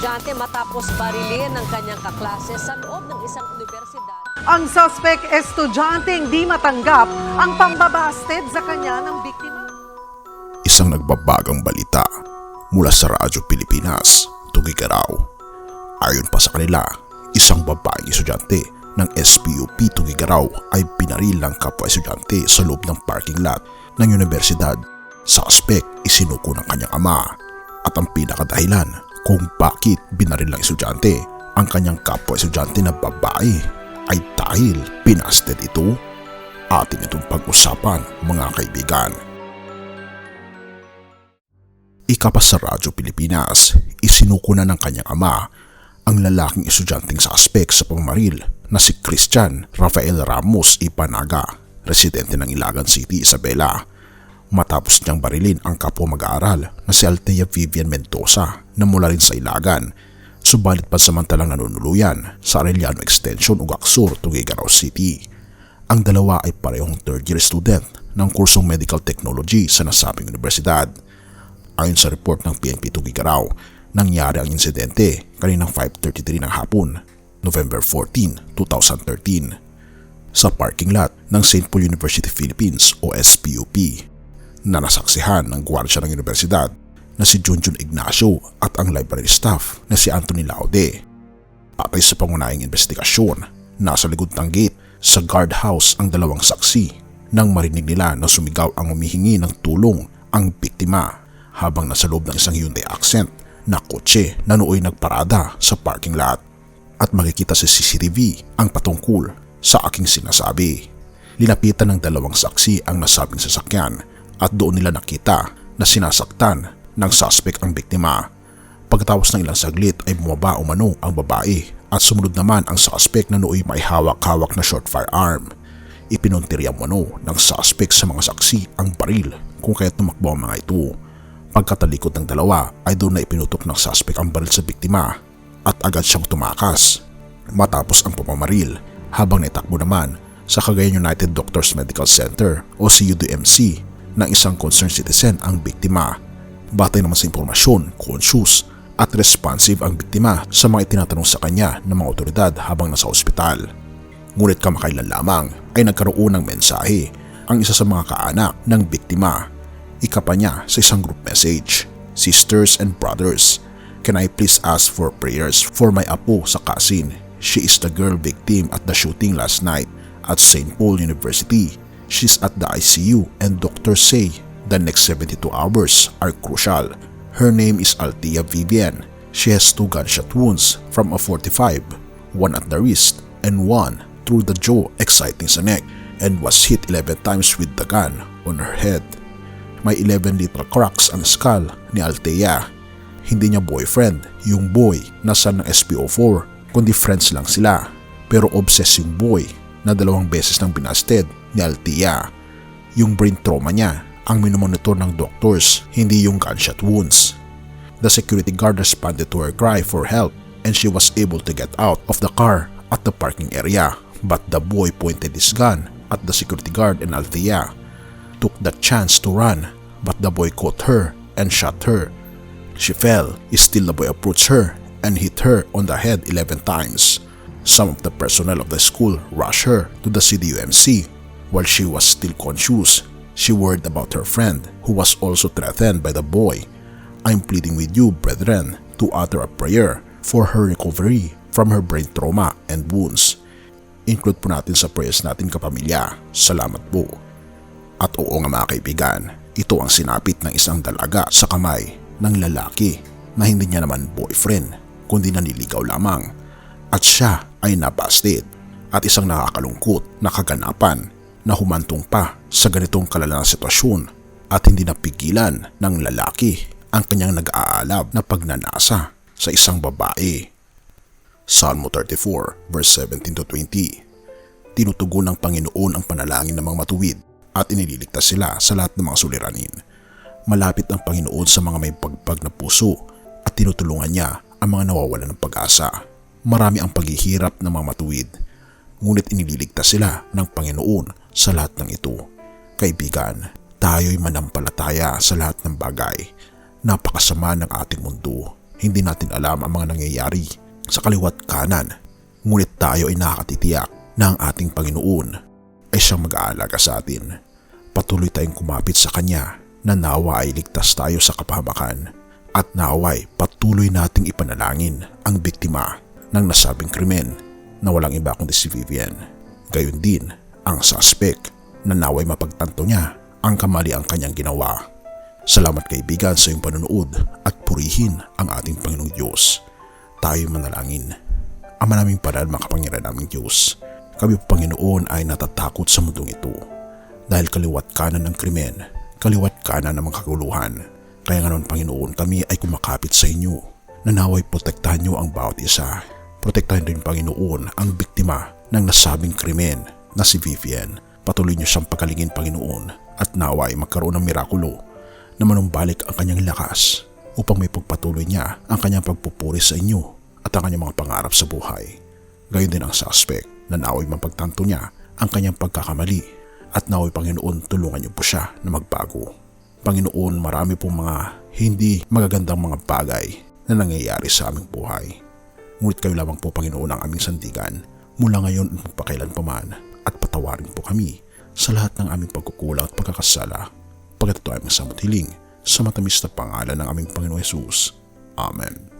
estudyante matapos barilin ng kanyang kaklase sa loob ng isang universidad. Ang suspect estudyanteng di matanggap ang pambabasted sa kanya ng biktima. Isang nagbabagang balita mula sa Radyo Pilipinas, Tugigaraw. Ayon pa sa kanila, isang babaeng estudyante ng SPUP Tugigaraw ay pinaril ng kapwa estudyante sa loob ng parking lot ng universidad. Suspect isinuko ng kanyang ama at ang pinakadahilan kung bakit binaril ng estudyante ang kanyang kapwa estudyante na babae ay dahil pinasted ito. Atin itong pag-usapan, mga kaibigan. Ikapa sa Radyo Pilipinas, isinuko na ng kanyang ama ang lalaking estudyanteng suspect sa pamamaril na si Christian Rafael Ramos Ipanaga, residente ng Ilagan City, Isabela. Matapos niyang barilin ang kapwa mag-aaral na si Althea Vivian Mendoza na mula rin sa Ilagan, subalit pansamantalang nanunuluyan sa Arellano Extension, Ugacsur, Tuguegarao City. Ang dalawa ay parehong third-year student ng kursong Medical Technology sa nasabing universidad. Ayon sa report ng PNP Tuguegarao, nangyari ang insidente kaninang 5:33 ng hapon, November 14, 2013, sa parking lot ng St. Paul University Philippines o SPUP, na nasaksihan ng gwardiya ng universidad na si Junjun Ignacio at ang library staff na si Anthony Laude. Patay sa pangunahing investigasyon, nasa likod ng gate sa guardhouse ang dalawang saksi nang marinig nila na sumigaw ang humihingi ng tulong ang biktima habang nasa loob ng isang Hyundai Accent na kotse na nooy nagparada sa parking lot. At makikita sa CCTV ang patungkol sa aking sinasabi. Linapitan ng dalawang saksi ang nasabing sasakyan at doon nila nakita na sinasaktan ng suspect ang biktima. Pagkatapos ng ilang saglit ay bumaba umano ang babae at sumunod naman ang suspect na nooy may hawak-hawak na short firearm. Ipinuntirya umano ng suspect sa mga saksi ang baril kung kaya't tumakbo ang mga ito. Pagkatalikod ng dalawa ay doon na ipinutok ng suspect ang baril sa biktima at agad siyang tumakas. Matapos ang pamamaril, habang naitakbo naman sa Cagayan United Doctors Medical Center o CUDMC ng isang concerned citizen ang biktima. Batay naman sa impormasyon, conscious at responsive ang biktima sa mga itinatanong sa kanya ng mga otoridad habang nasa ospital. Ngunit kamakailan lamang ay nagkaroon ng mensahe ang isa sa mga kaanak ng biktima. Ikapa niya sa isang group message, "Sisters and brothers, can I please ask for prayers for my apo sa Kasin? She is the girl victim at the shooting last night at St. Paul University. She's at the ICU and doctors say the next 72 hours are crucial. Her name is Althea Vivian. She has 2 gunshot wounds from a 45, 1 at the wrist and 1 through the jaw exciting sa neck, and was hit 11 times with the gun on her head. May 11 literal cracks ang skull ni Althea. Hindi niya boyfriend yung boy na son ng SPO4, kundi friends lang sila. Pero obsessed yung boy na 2 beses nang binasted ni Althea. Yung brain trauma niya ang minomonitor ng doctors, hindi yung gunshot wounds. The security guard responded to her cry for help and she was able to get out of the car at the parking area. But the boy pointed his gun at the security guard and Althea took the chance to run, but the boy caught her and shot her. She fell. Still the boy approached her and hit her on the head 11 times. Some of the personnel of the school rushed her to the CDUMC. While she was still conscious, she worried about her friend who was also threatened by the boy. "I'm pleading with you, brethren, to utter a prayer for her recovery from her brain trauma and wounds." Include po natin sa prayers natin, kapamilya. Salamat po. At oo nga mga kaibigan, ito ang sinapit ng isang dalaga sa kamay ng lalaki na hindi niya naman boyfriend kundi naniligaw lamang, at siya ay nabasted. At isang nakakalungkot na kaganapan na humantong pa sa ganitong kalalang sitwasyon at hindi napigilan ng lalaki ang kanyang nag-aalab na pagnanasa sa isang babae. Salmo 34 verse 17 to 20. Tinutugon ng Panginoon ang panalangin ng mga matuwid at inililigtas sila sa lahat ng mga suliranin. Malapit ang Panginoon sa mga may pagpag na puso at tinutulungan niya ang mga nawawalan ng pag-asa. Marami ang paghihirap ng mga matuwid, ngunit inililigtas sila ng Panginoon sa lahat ng ito. Kaibigan, tayo'y manampalataya sa lahat ng bagay. Napakasama ng ating mundo. Hindi natin alam ang mga nangyayari sa kaliwat kanan, ngunit tayo ay nakakatitiyak na ang ating Panginoon ay siyang mag-aalaga sa atin. Patuloy tayong kumapit sa Kanya na nawa ay ligtas tayo sa kapahamakan at naway patuloy nating ipanalangin ang biktima ng nasabing krimen na walang iba kundi si Vivian. Gayon din ang suspect na naway mapagtanto niya ang kamaliang kanyang ginawa. Salamat kaibigan sa iyong panonood at purihin ang ating Panginoong Diyos. Tayo manalangin. Ama naming banal, makapangyarihan naming Diyos, kami Panginoon ay natatakot sa mundong ito dahil kaliwat kanan ng krimen, kaliwat kanan ng mga kaguluhan. Kaya nga noon Panginoon, kami ay kumakapit sa inyo na naway protektahan niyo ang bawat isa. Protektahan din Panginoon ang biktima ng nasabing krimen na si Vivian. Patuloy niyo siyang pagalingin Panginoon at naway magkaroon ng mirakulo na manumbalik ang kanyang lakas upang may pagpatuloy niya ang kanyang pagpupuri sa inyo at ang kanyang mga pangarap sa buhay. Gayon din ang suspect na naway mapagtanto niya ang kanyang pagkakamali at naway Panginoon tulungan niyo po siya na magbago. Panginoon, marami pong mga hindi magagandang mga bagay na nangyayari sa aming buhay. Ngunit kayo lamang po Panginoon ang aming sandigan mula ngayon at magpakailanpaman at patawarin po kami sa lahat ng aming pagkukulang at pagkakasala. Pagkat ito ay masamot hiling sa matamis na pangalan ng aming Panginoong Hesus. Amen.